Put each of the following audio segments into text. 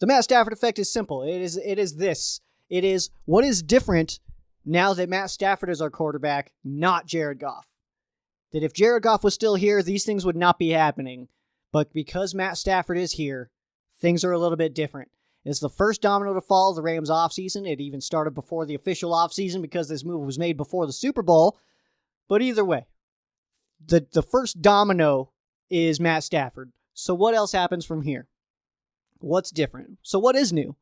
The Matt Stafford effect is simple. It is this. It is what is different now that Matt Stafford is our quarterback, not Jared Goff. That if Jared Goff was still here, these things would not be happening. But because Matt Stafford is here, things are a little bit different. It's the first domino to fall of the Rams offseason. It even started before the official offseason because this move was made before the Super Bowl. But either way, the first domino is Matt Stafford. So what else happens from here? What's different? So what is new?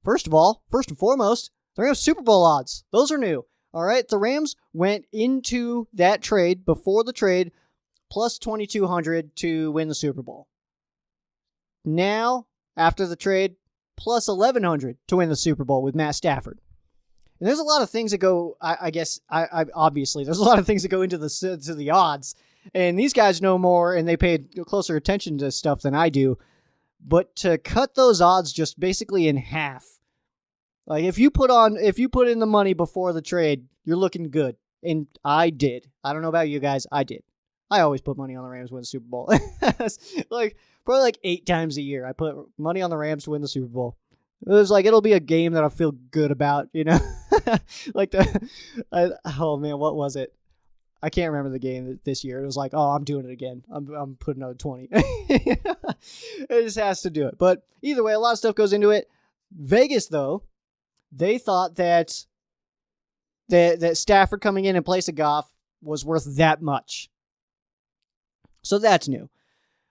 First and foremost, the Rams Super Bowl odds. Those are new. All right, the Rams went into that trade, before the trade, plus 2,200 to win the Super Bowl. Now, after the trade, plus 1,100 to win the Super Bowl with Matt Stafford. And there's a lot of things that go, obviously, there's a lot of things that go into the odds. And these guys know more, and they pay closer attention to stuff than I do. But to cut those odds just basically in half, like if you put in the money before the trade, you're looking good. And I did. I don't know about you guys. I did. I always put money on the Rams to win the Super Bowl. Probably 8 times a year. I put money on the Rams to win the Super Bowl. It was like, it'll be a game that I feel good about, you know? Oh man, what was it? I can't remember the game this year. It was like, oh, I'm doing it again. I'm putting another 20. It just has to do it. But either way, a lot of stuff goes into it. Vegas, though, they thought that Stafford coming in place of Goff was worth that much. So that's new.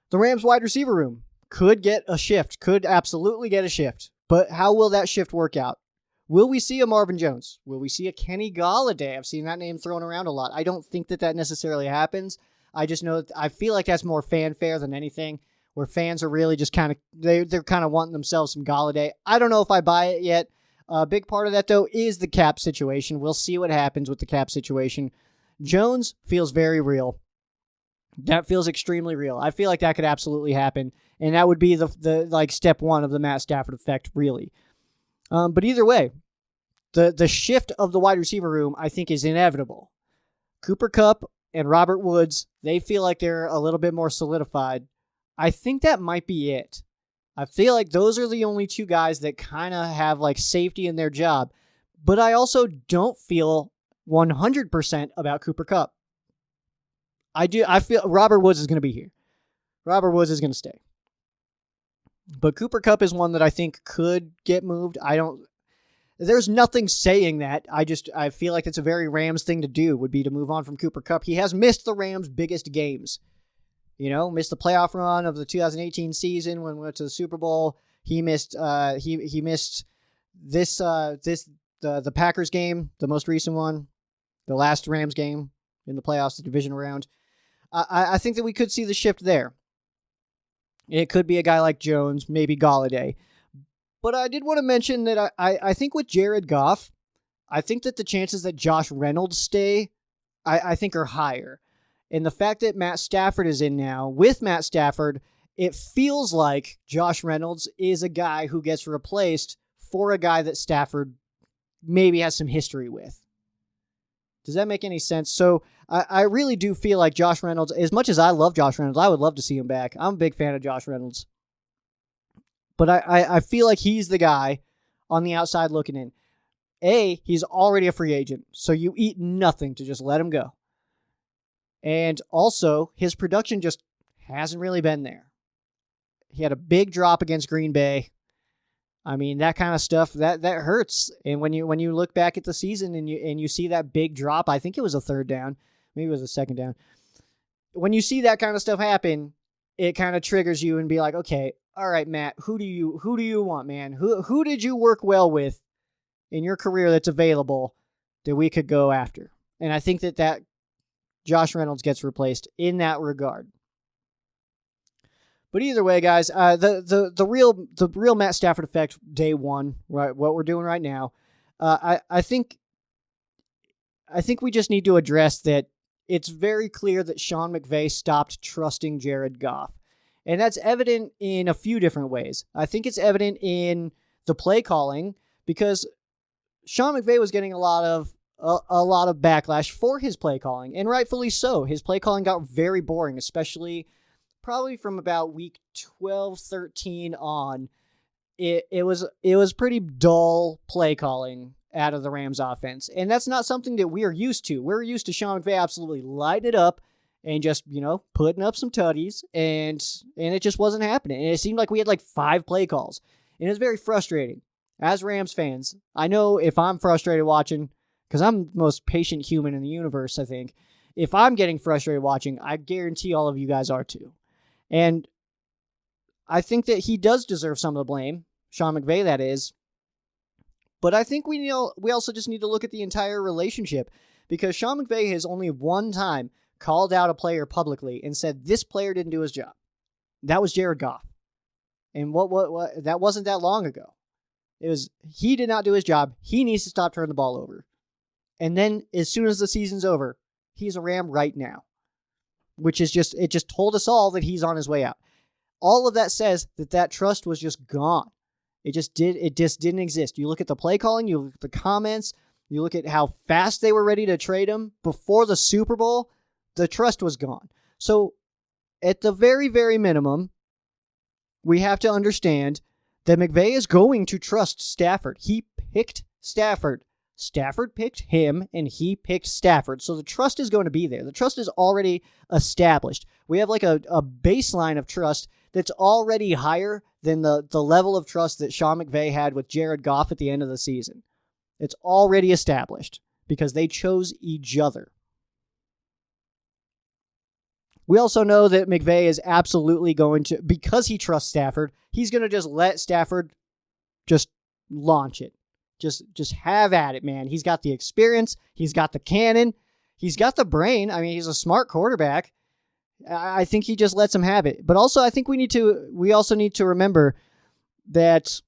The Rams wide receiver room could absolutely get a shift. But how will that shift work out? Will we see a Marvin Jones? Will we see a Kenny Golladay? I've seen that name thrown around a lot. I don't think that necessarily happens. I just know I feel like that's more fanfare than anything, where fans are really just kind of, they're kind of wanting themselves some Golladay. I don't know if I buy it yet. A big part of that, though, is the cap situation. We'll see what happens with the cap situation. Jones feels very real. That feels extremely real. I feel like that could absolutely happen, and that would be the step one of the Matt Stafford effect, really. But either way, the shift of the wide receiver room, I think, is inevitable. Cooper Kupp and Robert Woods, they feel like they're a little bit more solidified. I think that might be it. I feel like those are the only two guys that kind of have safety in their job. But I also don't feel 100% about Cooper Kupp. I feel Robert Woods is going to be here. Robert Woods is going to stay. But Cooper Kupp is one that I think could get moved. There's nothing saying that. I feel like it's a very Rams thing to do, would be to move on from Cooper Kupp. He has missed the Rams' biggest games. You know, missed the playoff run of the 2018 season when we went to the Super Bowl. He missed he missed the Packers game, the most recent one, the last Rams game in the playoffs, the division round. I think that we could see the shift there. It could be a guy like Jones, maybe Golladay. But I did want to mention that I think with Jared Goff, I think that the chances that Josh Reynolds stay, I think are higher. And the fact that Matt Stafford is in now, with Matt Stafford, it feels like Josh Reynolds is a guy who gets replaced for a guy that Stafford maybe has some history with. Does that make any sense? So I really do feel like Josh Reynolds, as much as I love Josh Reynolds, I would love to see him back. I'm a big fan of Josh Reynolds. But I feel like he's the guy on the outside looking in. He's already a free agent, so you eat nothing to just let him go. And also, his production just hasn't really been there. He had a big drop against Green Bay. I mean, that kind of stuff, that hurts. And when you look back at the season and you see that big drop, I think it was a third down, maybe it was a second down. When you see that kind of stuff happen, it kind of triggers you and be like, okay, all right, Matt, who do you want, man? Who did you work well with in your career that's available that we could go after? And I think that Josh Reynolds gets replaced in that regard. But either way, guys, the real Matt Stafford effect, day one, right? What we're doing right now, I think we just need to address that. It's very clear that Sean McVay stopped trusting Jared Goff, and that's evident in a few different ways. I think it's evident in the play calling, because Sean McVay was getting a lot of backlash for his play calling, and rightfully so. His play calling got very boring, especially probably from about week 12, 13 on. it was pretty dull play calling out of the Rams offense. And that's not something that we are used to. We're used to Sean McVay absolutely lighting it up and just, putting up some tutties, and it just wasn't happening. And it seemed like we had like 5 play calls. And it was very frustrating. As Rams fans, I know if I'm frustrated watching, because I'm the most patient human in the universe, I think. If I'm getting frustrated watching, I guarantee all of you guys are too. And I think that he does deserve some of the blame, Sean McVay, that is. But I think we also just need to look at the entire relationship, because Sean McVay has only one time called out a player publicly and said this player didn't do his job. That was Jared Goff. And what that wasn't that long ago. It was, he did not do his job. He needs to stop turning the ball over. And then as soon as the season's over, he's a Ram right now. Which is it just told us all that he's on his way out. All of that says that trust was just gone. It just didn't exist. You look at the play calling, you look at the comments, you look at how fast they were ready to trade him before the Super Bowl, the trust was gone. So at the very, very minimum, we have to understand that McVay is going to trust Stafford. He picked Stafford. Stafford picked him, and he picked Stafford. So the trust is going to be there. The trust is already established. We have like a baseline of trust that's already higher than the level of trust that Sean McVay had with Jared Goff at the end of the season. It's already established because they chose each other. We also know that McVay is absolutely going to, because he trusts Stafford, he's going to just let Stafford just launch it. Just have at it, man. He's got the experience. He's got the cannon. He's got the brain. I mean, he's a smart quarterback. I think he just lets him have it. But also, I think we also need to remember that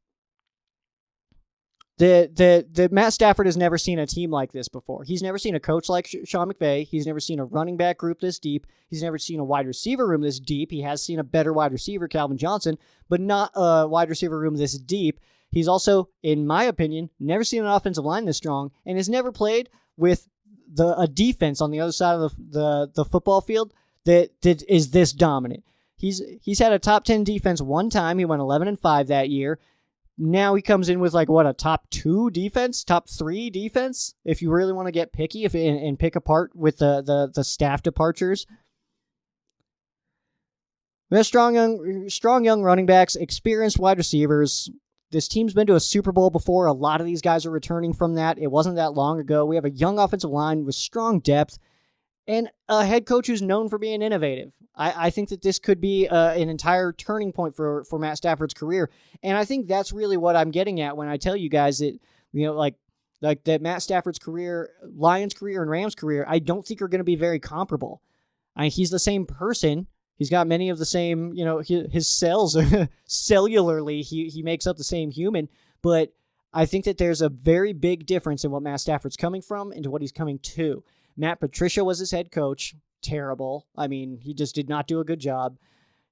Matt Stafford has never seen a team like this before. He's never seen a coach like Sean McVay. He's never seen a running back group this deep. He's never seen a wide receiver room this deep. He has seen a better wide receiver, Calvin Johnson, but not a wide receiver room this deep. He's also, in my opinion, never seen an offensive line this strong, and has never played with a defense on the other side of the football field that is this dominant. He's had a top 10 defense one time. He went 11-5 that year. Now he comes in with a top 2 defense, top 3 defense, if you really want to get picky and pick apart with the staff departures. We have strong young running backs, experienced wide receivers. This team's been to a Super Bowl before. A lot of these guys are returning from that. It wasn't that long ago. We have a young offensive line with strong depth and a head coach who's known for being innovative. I think that this could be an entire turning point for Matt Stafford's career. And I think that's really what I'm getting at when I tell you guys that, like that Matt Stafford's career, Lions career and Rams career, I don't think are going to be very comparable. He's the same person. He's got many of the same, his cells, cellularly, he makes up the same human. But I think that there's a very big difference in what Matt Stafford's coming from and to what he's coming to. Matt Patricia was his head coach. Terrible. I mean, he just did not do a good job.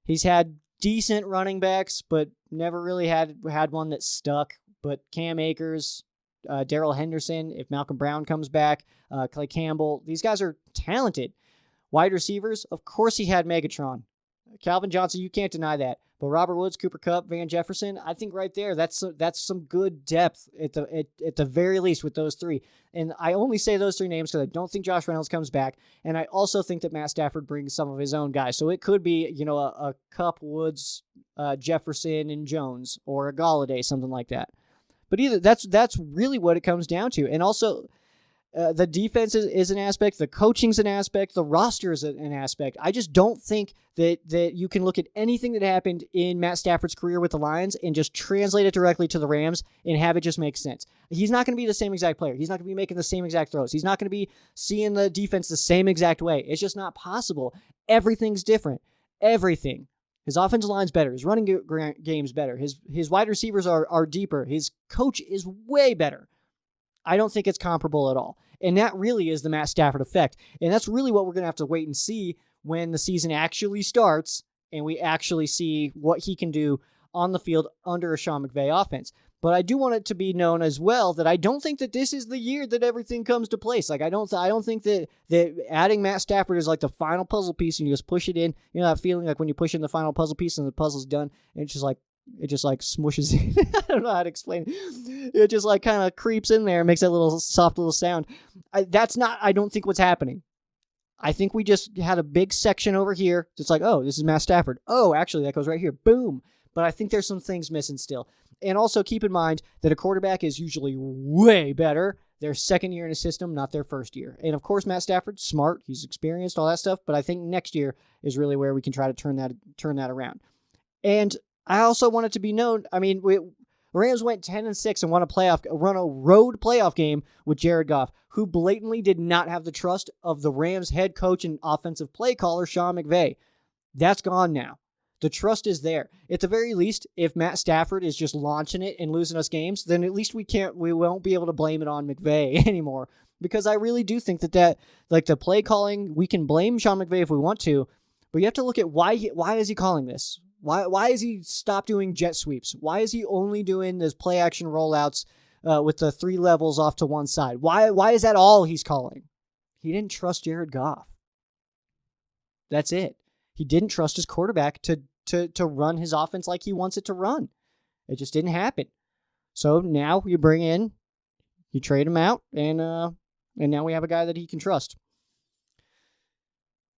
He's had decent running backs, but never really had one that stuck. But Cam Akers, Darrell Henderson, if Malcolm Brown comes back, Clay Campbell, these guys are talented. Wide receivers, of course he had Megatron. Calvin Johnson, you can't deny that. But Robert Woods, Cooper Kupp, Van Jefferson, I think right there, that's some good depth at the very least with those 3. And I only say those 3 names because I don't think Josh Reynolds comes back. And I also think that Matt Stafford brings some of his own guys. So it could be, a Kupp, Woods, Jefferson, and Jones, or a Galladay, something like that. But either that's really what it comes down to. And also, the defense is an aspect, the coaching's an aspect, the roster is an aspect. I just don't think that you can look at anything that happened in Matt Stafford's career with the Lions and just translate it directly to the Rams and have it just make sense. He's not going to be the same exact player. He's not going to be making the same exact throws. He's not going to be seeing the defense the same exact way. It's just not possible. Everything's different. Everything. His offensive line's better. His running game's better. His wide receivers are deeper. His coach is way better. I don't think it's comparable at all. And that really is the Matt Stafford effect. And that's really what we're going to have to wait and see when the season actually starts and we actually see what he can do on the field under a Sean McVay offense. But I do want it to be known as well that I don't think that this is the year that everything comes to place. Like I don't think that adding Matt Stafford is like the final puzzle piece and you just push it in. You know that feeling like when you push in the final puzzle piece and the puzzle's done and it's just like, It just like smooshes in. I don't know how to explain it. It just like kind of creeps in there and makes that little soft little sound. I don't think what's happening. I think we just had a big section over here. It's like, oh, this is Matt Stafford. Oh, actually, that goes right here. Boom. But I think there's some things missing still. And also keep in mind that a quarterback is usually way better their second year in a system, not their first year. And of course, Matt Stafford's smart. He's experienced, all that stuff. But I think next year is really where we can try to turn that around. And I also want it to be known, I mean, the Rams went 10-6 and run a road playoff game with Jared Goff, who blatantly did not have the trust of the Rams head coach and offensive play caller, Sean McVay. That's gone now. The trust is there. At the very least, if Matt Stafford is just launching it and losing us games, then at least we won't be able to blame it on McVay anymore. Because I really do think that like the play calling, we can blame Sean McVay if we want to, but you have to look at why is he calling this? Why is he stopped doing jet sweeps? Why is he only doing this play action rollouts with the 3 levels off to one side? Why is that all he's calling? He didn't trust Jared Goff. That's it. He didn't trust his quarterback to run his offense like he wants it to run. It just didn't happen. So now you trade him out, and now we have a guy that he can trust.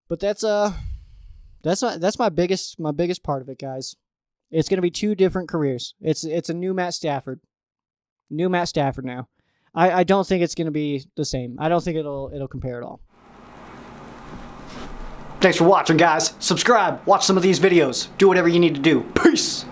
But that's my biggest part of it, guys. It's going to be 2 different careers. It's a new Matt Stafford. New Matt Stafford now. I don't think it's going to be the same. I don't think it'll compare at all. Thanks for watching, guys. Subscribe, watch some of these videos, do whatever you need to do. Peace!